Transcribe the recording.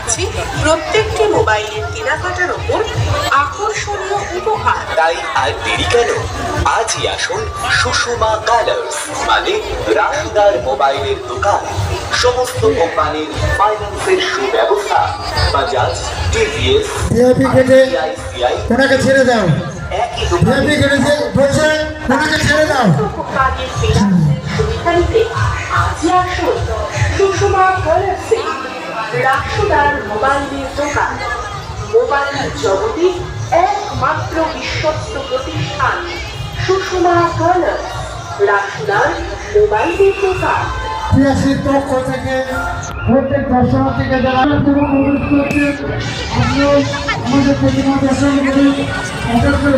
থাকছে প্রত্যেকটি মোবাইলের কেনাকাটার ওপর আকর্ষণীয় উপহার। তাই আর দেরি কেন, আজই আসুন সুষমা কালার্স মানে রাশিদার মোবাইলের দোকান। সমস্ত কোম্পানির ফাইন্যান্সের সুব্যবস্থা, বাজাজ, টিভিএস, আইসিআইসিআই। ওনাকে ছেড়ে দাও, একই দোকানে বলছে ওনাকে ছেড়ে দাও। কোম্পানির ফিনান্সের সুবিধা নিতে আজই আসুন সুষমা কালার্সে, রাশিদার মোবাইলের দোকান। মোবাইল জগতে একমাত্র বিশ্বস্ত প্রতিষ্ঠান সুষমা কালার্স, রাশিদার মোবাইলের দোকান। টিআরসির পক্ষ থেকে প্রত্যেক দর্শনার্থীকে যারা অনুরোধ করছে, আপনিও আমাদের প্রতিমা দর্শন করুন। আমাদের